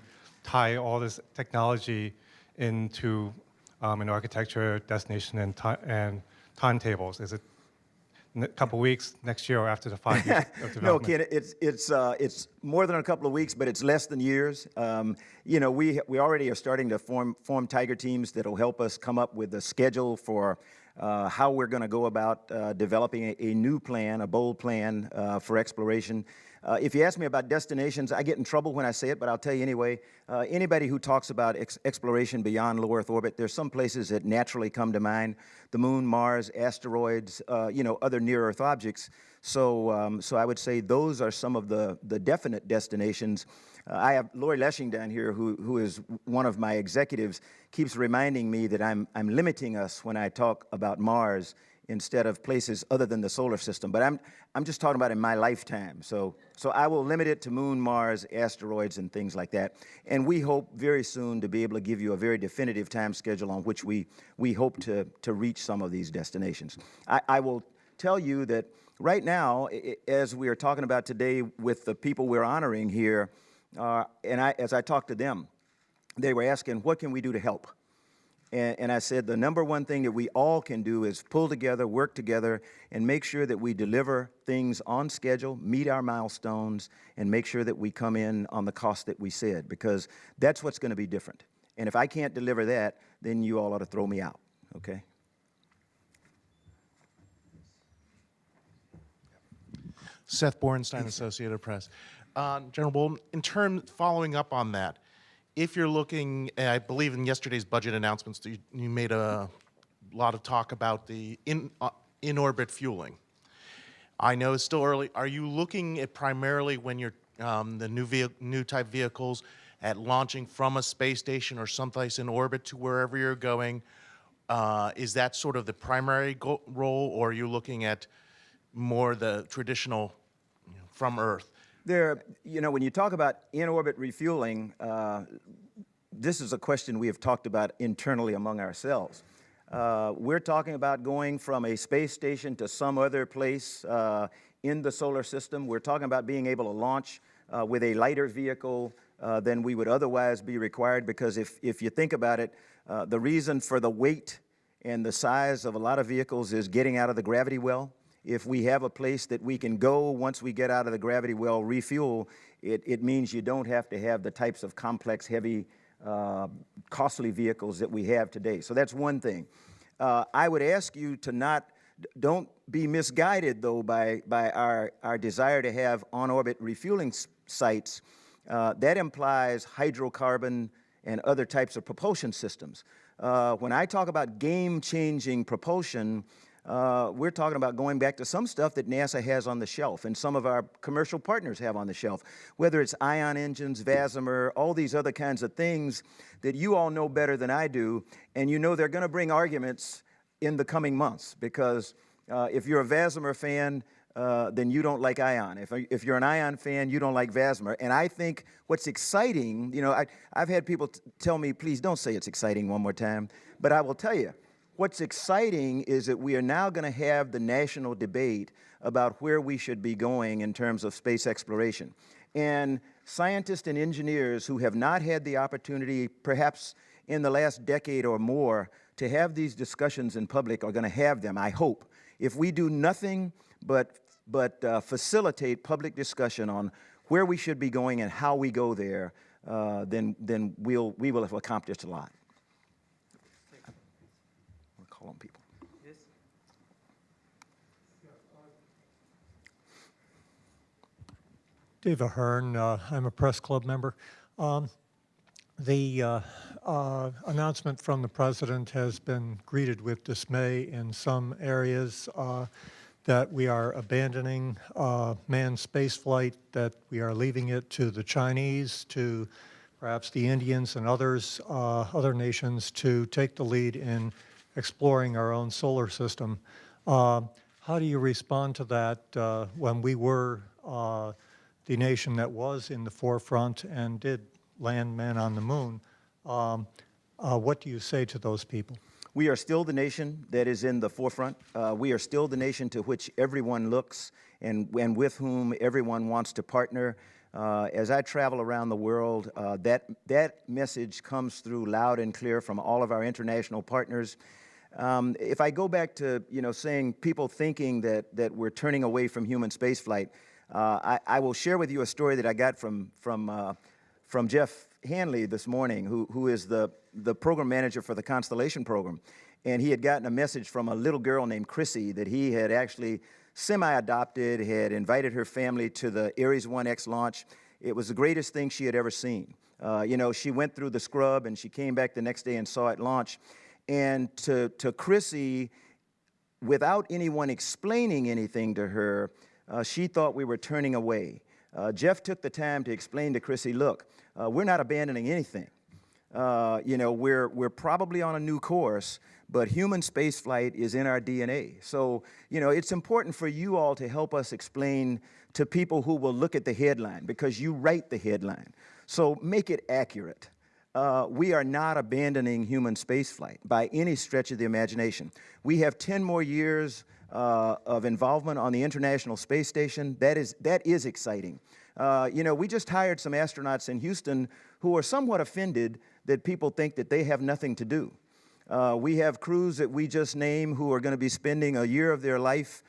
L: tie all this technology into an architecture, destination, and timetables? Is it a couple of weeks, next year, or after the 5 years of development?
C: No, Ken, it's more than a couple of weeks, but it's less than years. You know, we already are starting to form Tiger teams that'll help us come up with a schedule for how we're going to go about developing a new plan, a bold plan for exploration. If you ask me about destinations, I get in trouble when I say it, but I'll tell you anyway. Anybody who talks about exploration beyond low Earth orbit, there's some places that naturally come to mind: the Moon, Mars, asteroids, you know, other near-Earth objects. So, so I would say those are some of the definite destinations. I have Lori Leshing down here, who is one of my executives, keeps reminding me that I'm limiting us when I talk about Mars instead of places other than the solar system. But I'm just talking about in my lifetime. So I will limit it to Moon, Mars, asteroids, and things like that. And we hope very soon to be able to give you a very definitive time schedule on which we hope to reach some of these destinations. I will tell you that right now, as we are talking about today with the people we're honoring here, as I talked to them, they were asking, what can we do to help? And I said, the number one thing that we all can do is pull together, work together, and make sure that we deliver things on schedule, meet our milestones, and make sure that we come in on the cost that we said, because that's what's going to be different. And if I can't deliver that, then you all ought to throw me out, okay?
M: Seth Borenstein, Associated Press. General Bolton, following up on that, if you're looking, I believe in yesterday's budget announcements, you made a lot of talk about the in-orbit fueling. I know it's still early. Are you looking at primarily when you're the new type vehicles at launching from a space station or someplace in orbit to wherever you're going? Is that sort of the primary role, or are you looking at more the traditional from Earth?
C: You know, when you talk about in-orbit refueling, this is a question we have talked about internally among ourselves. We're talking about going from a space station to some other place in the solar system. We're talking about being able to launch with a lighter vehicle than we would otherwise be required, because if you think about it, the reason for the weight and the size of a lot of vehicles is getting out of the gravity well. If we have a place that we can go once we get out of the gravity well, refuel, it means you don't have to have the types of complex, heavy, costly vehicles that we have today. So that's one thing. I would ask you to don't be misguided, though, by our desire to have on-orbit refueling sites. That implies hydrocarbon and other types of propulsion systems. When I talk about game-changing propulsion, we're talking about going back to some stuff that NASA has on the shelf and some of our commercial partners have on the shelf, whether it's ion engines, VASIMR, all these other kinds of things that you all know better than I do, and you know they're going to bring arguments in the coming months, because if you're a VASIMR fan, then you don't like ion. If you're an ion fan, you don't like VASIMR. And I think what's exciting, you know, I've had people tell me, please don't say it's exciting one more time, but I will tell you, what's exciting is that we are now going to have the national debate about where we should be going in terms of space exploration. And scientists and engineers who have not had the opportunity, perhaps in the last decade or more, to have these discussions in public are going to have them, I hope. If we do nothing but facilitate public discussion on where we should be going and how we go there, then we will have accomplished a lot. Call on people. Yes.
N: Dave Ahern, I'm a press club member. The announcement from the president has been greeted with dismay in some areas, that we are abandoning manned spaceflight, that we are leaving it to the Chinese, to perhaps the Indians and others, other nations to take the lead in exploring our own solar system. How do you respond to that when we were the nation that was in the forefront and did land men on the moon? What do you say to those people?
C: We are still the nation that is in the forefront. We are still the nation to which everyone looks and with whom everyone wants to partner. As I travel around the world, that message comes through loud and clear from all of our international partners. If I go back to saying people thinking that we're turning away from human spaceflight, I will share with you a story that I got from Jeff Hanley this morning, who is the program manager for the Constellation program. And he had gotten a message from a little girl named Chrissy that he had actually semi-adopted, had invited her family to the Ares 1X launch. It was the greatest thing she had ever seen. She went through the scrub and she came back the next day and saw it launch. And to Chrissy, without anyone explaining anything to her, she thought we were turning away. Jeff took the time to explain to Chrissy, look, we're not abandoning anything. We're probably on a new course, but human spaceflight is in our DNA. So, it's important for you all to help us explain to people who will look at the headline, because you write the headline. So make it accurate. We are not abandoning human spaceflight by any stretch of the imagination. We have 10 more years of involvement on the International Space Station. That is exciting. We just hired some astronauts in Houston who are somewhat offended that people think that they have nothing to do. We have crews that we just named who are going to be spending a year of their life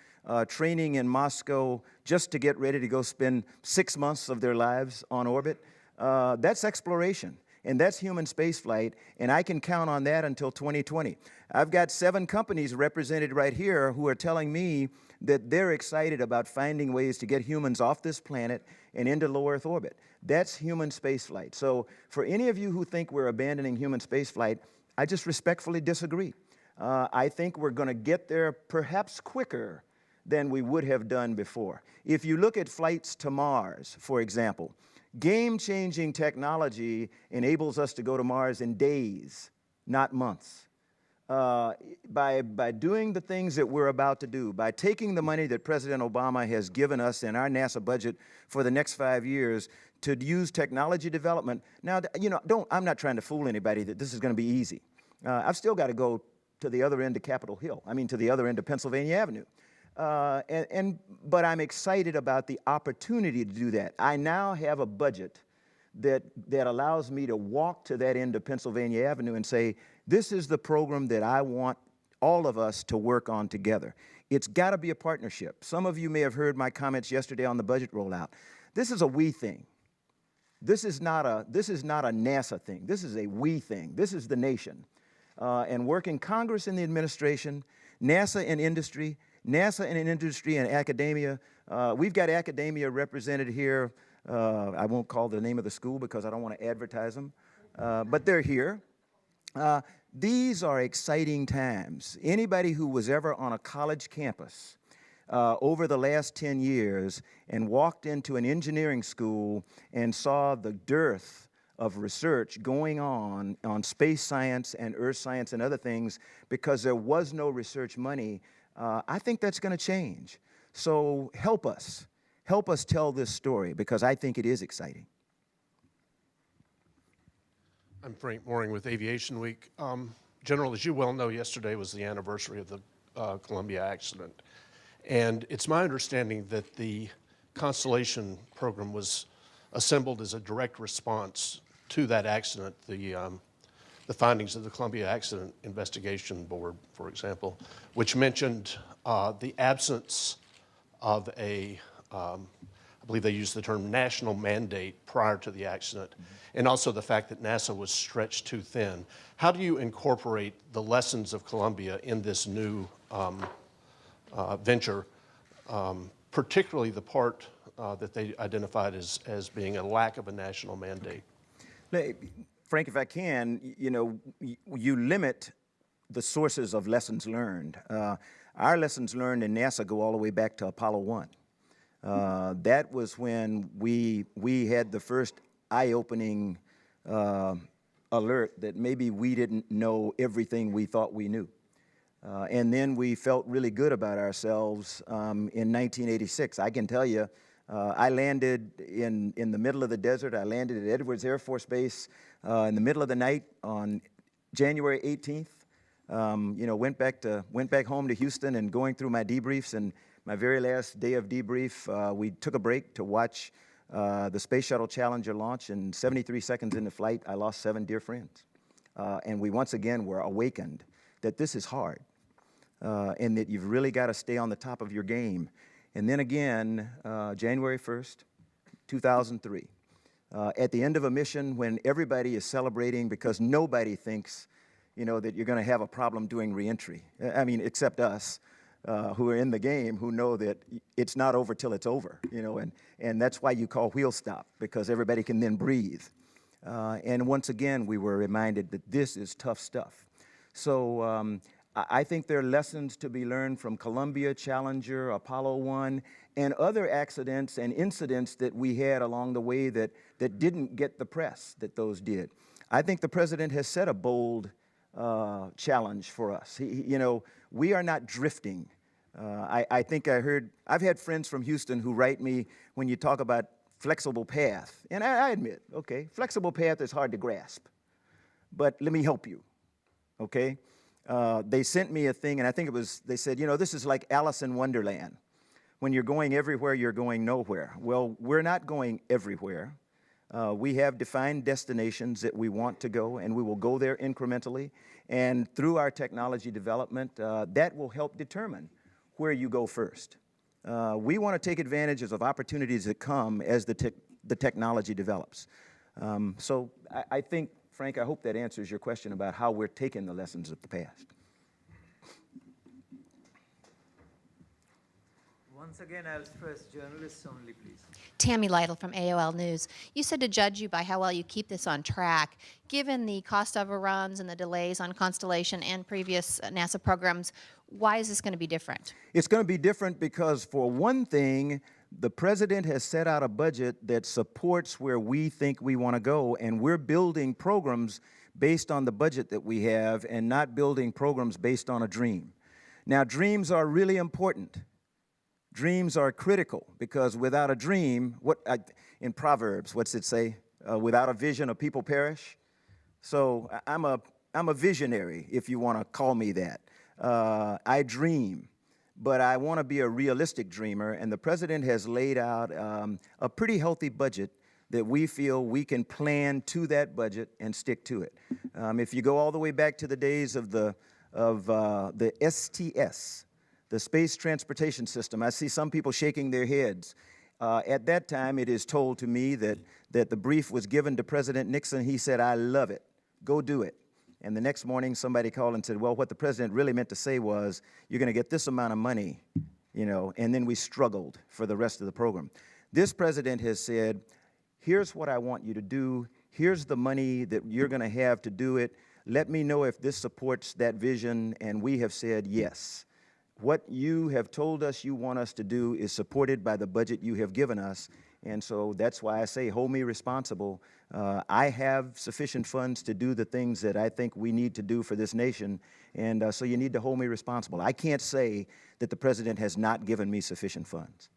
C: training in Moscow just to get ready to go spend 6 months of their lives on orbit. That's exploration. And that's human spaceflight, and I can count on that until 2020. I've got 7 companies represented right here who are telling me that they're excited about finding ways to get humans off this planet and into low Earth orbit. That's human spaceflight. So for any of you who think we're abandoning human spaceflight, I just respectfully disagree. I think we're going to get there perhaps quicker than we would have done before. If you look at flights to Mars, for example, game-changing technology enables us to go to Mars in days, not months. By doing the things that we're about to do, by taking the money that President Obama has given us in our NASA budget for the next 5 years to use technology development. Now, I'm not trying to fool anybody that this is going to be easy. I've still got to go to the other end of Capitol Hill. To the other end of Pennsylvania Avenue. But I'm excited about the opportunity to do that. I now have a budget that allows me to walk to that end of Pennsylvania Avenue and say, this is the program that I want all of us to work on together. It's got to be a partnership. Some of you may have heard my comments yesterday on the budget rollout. This is a we thing. This is not a NASA thing. This is a we thing. This is the nation. And working Congress and the administration, NASA and industry, NASA and industry and academia. We've got academia represented here. I won't call the name of the school because I don't want to advertise them, but they're here. These are exciting times. Anybody who was ever on a college campus over the last 10 years and walked into an engineering school and saw the dearth of research going on space science and earth science and other things because there was no research money, I think that's going to change. So help us tell this story because I think it is exciting.
O: I'm Frank Mooring with Aviation Week. General, as you well know, yesterday was the anniversary of the Columbia accident. And it's my understanding that the Constellation program was assembled as a direct response to that accident. The findings of the Columbia Accident Investigation Board, for example, which mentioned the absence of a, I believe they used the term national mandate prior to the accident, and also the fact that NASA was stretched too thin. How do you incorporate the lessons of Columbia in this new venture, particularly the part that they identified as being a lack of a national mandate?
C: Frank, if I can, you limit the sources of lessons learned. Our lessons learned in NASA go all the way back to Apollo 1. That was when we had the first eye-opening alert that maybe we didn't know everything we thought we knew. And then we felt really good about ourselves in 1986. I can tell you, I landed in the middle of the desert. I landed at Edwards Air Force Base in the middle of the night on January 18th. Went back home to Houston and going through my debriefs. And my very last day of debrief, we took a break to watch the Space Shuttle Challenger launch. And 73 seconds into flight, I lost 7 dear friends. And we once again were awakened that this is hard and that you've really got to stay on the top of your game. And then again, January 1st, 2003, at the end of a mission when everybody is celebrating because nobody thinks, that you're going to have a problem doing reentry. I mean, except us who are in the game who know that it's not over till it's over, and that's why you call wheel stop, because everybody can then breathe. And once again, we were reminded that this is tough stuff. So I think there are lessons to be learned from Columbia, Challenger, Apollo 1, and other accidents and incidents that we had along the way that didn't get the press that those did. I think the president has set a bold challenge for us. We are not drifting. I think I've had friends from Houston who write me when you talk about flexible path, and I admit, okay, flexible path is hard to grasp, but let me help you, okay? They sent me a thing, and I think they said, this is like Alice in Wonderland. When you're going everywhere, you're going nowhere. Well, we're not going everywhere. We have defined destinations that we want to go, and we will go there incrementally. And through our technology development, that will help determine where you go first. We want to take advantages of opportunities that come as the technology develops. So I think, Frank, I hope that answers your question about how we're taking the lessons of the past.
A: Once again, I'll stress journalists only, please.
P: Tammy Lytle from AOL News. You said to judge you by how well you keep this on track. Given the cost overruns and the delays on Constellation and previous NASA programs, why is this going to be different?
C: It's going to be different because, for one thing, the president has set out a budget that supports where we think we want to go, and we're building programs based on the budget that we have and not building programs based on a dream. Now, dreams are really important. Dreams are critical because without a dream, in Proverbs, what's it say? Without a vision, a people perish. So I'm a visionary, if you want to call me that. I dream, but I want to be a realistic dreamer, and the president has laid out a pretty healthy budget that we feel we can plan to that budget and stick to it. If you go all the way back to the days of the STS, the Space Transportation System. I see some people shaking their heads. At that time, it is told to me that the brief was given to President Nixon. He said, "I love it. Go do it." And the next morning, somebody called and said, "Well, what the president really meant to say was, you're going to get this amount of money," you know, and then we struggled for the rest of the program. This president has said, "Here's what I want you to do. Here's the money that you're going to have to do it. Let me know if this supports that vision," and we have said yes. What you have told us you want us to do is supported by the budget you have given us, and so that's why I say hold me responsible. I have sufficient funds to do the things that I think we need to do for this nation, and so you need to hold me responsible. I can't say that the president has not given me sufficient funds.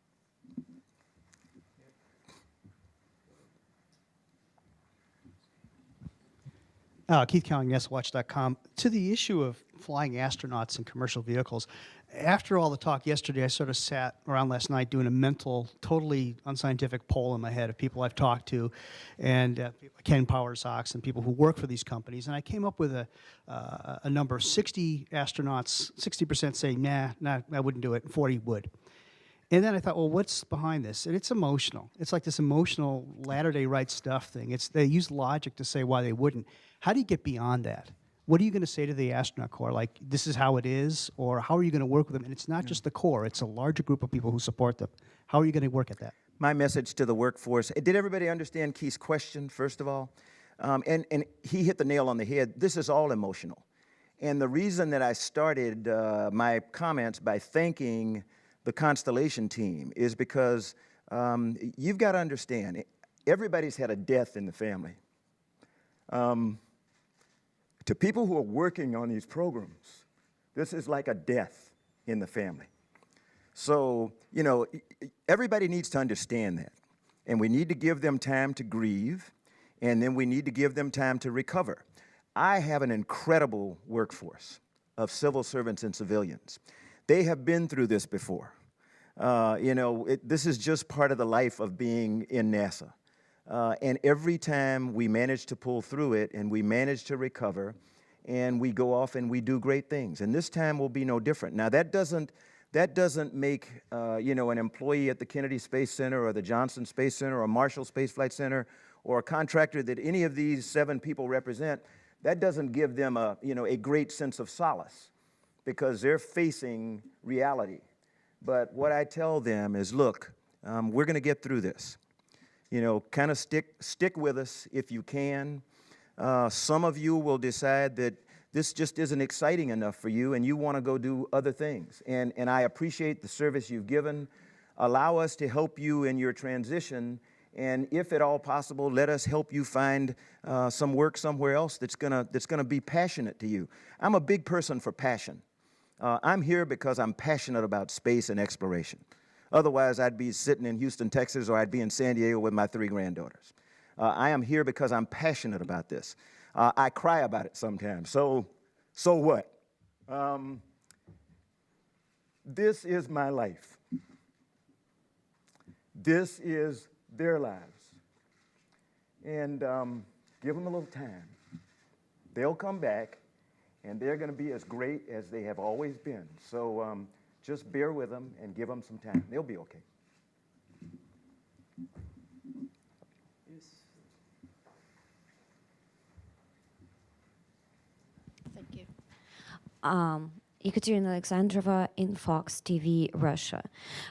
Q: Keith Cowling, NASAWatch.com. To the issue of flying astronauts in commercial vehicles, after all the talk yesterday, I sort of sat around last night doing a mental, totally unscientific poll in my head of people I've talked to, and Ken Power-Sox and people who work for these companies, and I came up with a number: 60 astronauts, 60% say, nah, I wouldn't do it, and 40 would. And then I thought, well, what's behind this? And it's emotional. It's like this emotional Latter-day Right stuff thing. They use logic to say why they wouldn't. How do you get beyond that? What are you going to say to the astronaut corps? Like, this is how it is? Or how are you going to work with them? And it's not just the corps. It's a larger group of people who support them. How are you going to work at that?
C: My message to the workforce, did everybody understand Keith's question, first of all? And he hit the nail on the head. This is all emotional. And the reason that I started my comments by thanking the Constellation team is because you've got to understand, everybody's had a death in the family. To people who are working on these programs, this is like a death in the family. So, you know, everybody needs to understand that. And we need to give them time to grieve, and then we need to give them time to recover. I have an incredible workforce of civil servants and civilians. They have been through this before. You know, this is just part of the life of being in NASA. And every time we manage to pull through it and we manage to recover and we go off and we do great things. And this time will be no different. Now, that doesn't make, you know, an employee at the Kennedy Space Center or the Johnson Space Center or Marshall Space Flight Center or a contractor that any of these 7 people represent, that doesn't give them a, you know, a great sense of solace because they're facing reality. But what I tell them is, look, we're going to get through this. You know, kind of stick with us if you can. Some of you will decide that this just isn't exciting enough for you and you want to go do other things. And I appreciate the service you've given. Allow us to help you in your transition. And if at all possible, let us help you find some work somewhere else that's gonna be passionate to you. I'm a big person for passion. I'm here because I'm passionate about space and exploration. Otherwise, I'd be sitting in Houston, Texas, or I'd be in San Diego with my 3 granddaughters. I am here because I'm passionate about this. I cry about it sometimes. So what? This is my life. This is their lives. And give them a little time. They'll come back, and they're going to be as great as they have always been. So just bear with them and give them some time. They'll be okay.
P: Thank you.
R: Ekaterina Alexandrova in Fox TV, Russia.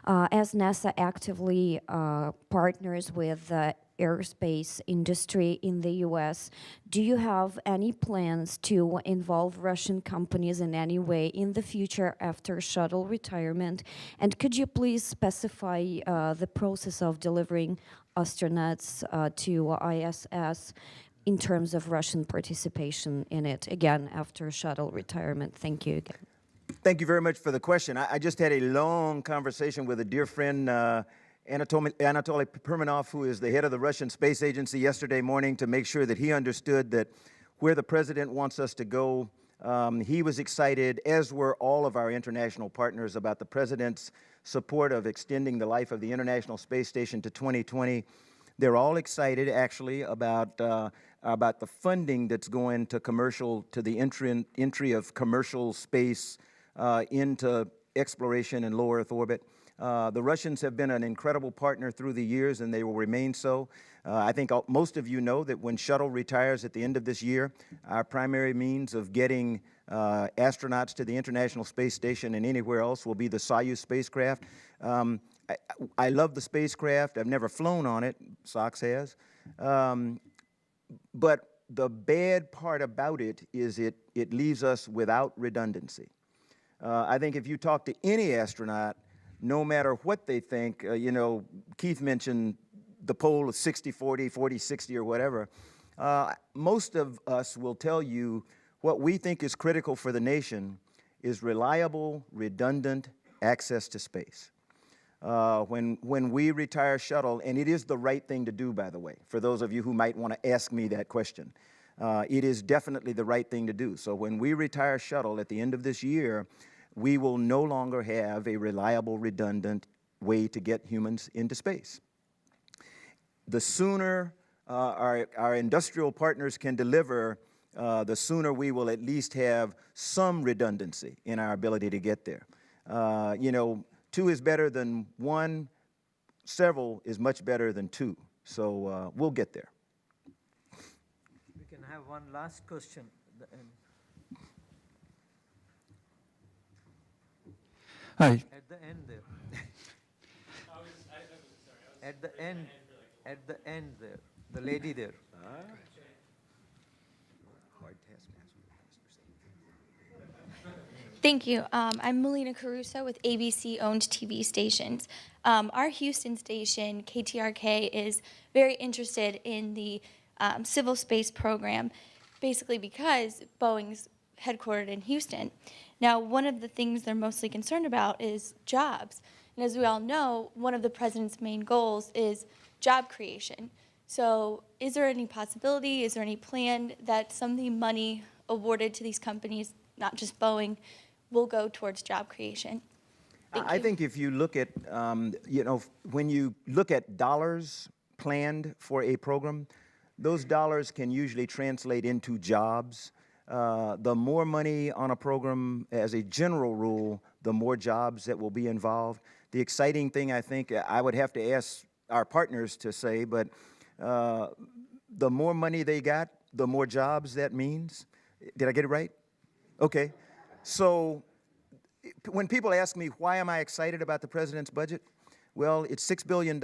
R: As NASA actively partners with the aerospace industry in the U.S., do you have any plans to involve Russian companies in any way in the future after shuttle retirement? And could you please specify the process of delivering astronauts to ISS in terms of Russian participation in it, again, after shuttle retirement? Thank you again.
C: Thank you very much for the question. I just had a long conversation with a dear friend, Anatoly Perminov, who is the head of the Russian Space Agency, yesterday morning to make sure that he understood that where the president wants us to go. He was excited, as were all of our international partners, about the president's support of extending the life of the International Space Station to 2020. They're all excited, actually, about the funding that's going to the entry of commercial space into exploration in low Earth orbit. The Russians have been an incredible partner through the years, and they will remain so. I think most of you know that when Shuttle retires at the end of this year, our primary means of getting astronauts to the International Space Station and anywhere else will be the Soyuz spacecraft. I love the spacecraft. I've never flown on it. Sox has. But the bad part about it is it leaves us without redundancy. I think if you talk to any astronaut, no matter what they think, you know, Keith mentioned the poll of 60-40, 40-60 or whatever. Most of us will tell you what we think is critical for the nation is reliable, redundant access to space. When we retire Shuttle, and it is the right thing to do, by the way, for those of you who might want to ask me that question, it is definitely the right thing to do. So when we retire Shuttle at the end of this year, we will no longer have a reliable, redundant way to get humans into space. The sooner our industrial partners can deliver, the sooner we will at least have some redundancy in our ability to get there. You know, 2 is better than 1. Several is much better than 2. So we'll get there.
A: We can have one last question.
S: Hi.
A: At the end there. At the end there. The lady there.
T: Thank you. I'm Melina Caruso with ABC-owned TV stations. Our Houston station, KTRK, is very interested in the civil space program, basically because Boeing's headquartered in Houston. Now, one of the things they're mostly concerned about is jobs. And as we all know, one of the president's main goals is job creation. So is there any possibility, is there any plan that some of the money awarded to these companies, not just Boeing, will go towards job creation?
C: I think if you look at, you know, when you look at dollars planned for a program, those dollars can usually translate into jobs. The more money on a program, as a general rule, the more jobs that will be involved. The exciting thing, I think, I would have to ask our partners to say, but the more money they got, the more jobs that means. Did I get it right? Okay. So when people ask me, why am I excited about the president's budget? Well, it's $6 billion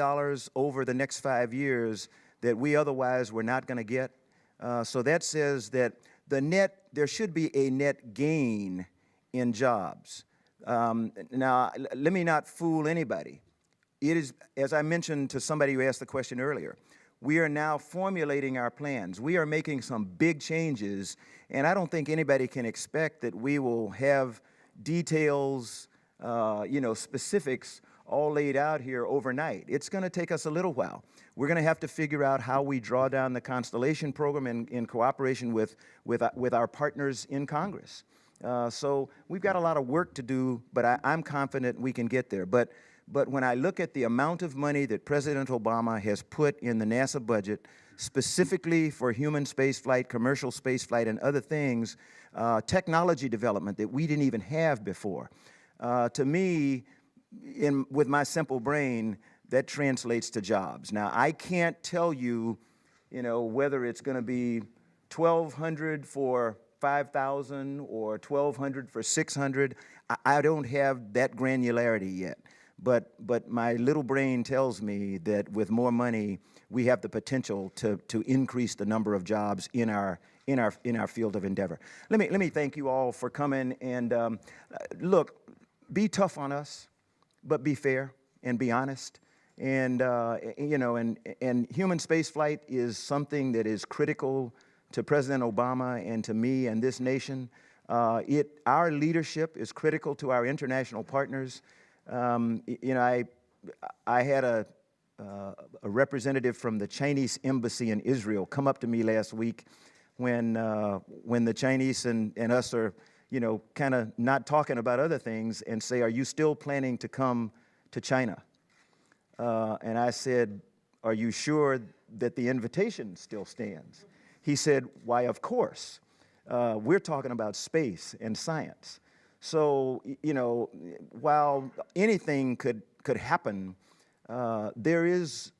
C: over the next 5 years that we otherwise were not going to get. So that says that there should be a net gain in jobs. Now, let me not fool anybody. It is, as I mentioned to somebody who asked the question earlier, we are now formulating our plans. We are making some big changes, and I don't think anybody can expect that we will have details, you know, specifics all laid out here overnight. It's going to take us a little while. We're going to have to figure out how we draw down the Constellation program in cooperation with our partners in Congress. So we've got a lot of work to do, but I'm confident we can get there. But when I look at the amount of money that President Obama has put in the NASA budget, specifically for human spaceflight, commercial spaceflight, and other things, technology development that we didn't even have before, to me, with my simple brain, that translates to jobs. Now, I can't tell you, you know, whether it's going to be 1,200 for 5,000 or 1,200 for 600. I don't have that granularity yet. But my little brain tells me that with more money, we have the potential to increase the number of jobs in our field of endeavor. Let me thank you all for coming, and look, be tough on us, but be fair and be honest. And you know, and human spaceflight is something that is critical to President Obama and to me and this nation. Our leadership is critical to our international partners. You know, I had a representative from the Chinese embassy in Israel come up to me last week when the Chinese and us are, you know, kind of not talking about other things, and say, "Are you still planning to come to China?" And I said, "Are you sure that the invitation still stands?" He said, "Why, of course. We're talking about space and science." So, you know, while anything could happen, there is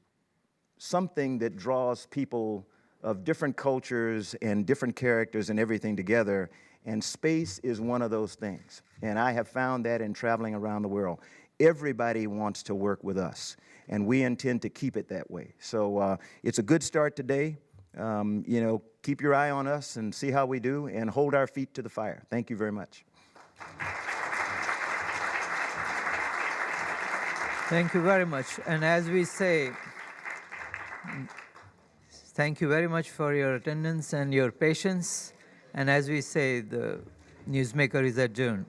C: something that draws people of different cultures and different characters and everything together, and space is one of those things. And I have found that in traveling around the world. Everybody wants to work with us, and we intend to keep it that way. So it's a good start today. You know, keep your eye on us and see how we do, and hold our feet to the fire. Thank you very much.
A: Thank you very much. And as we say, thank you very much for your attendance and your patience. And as we say, the newsmaker is adjourned.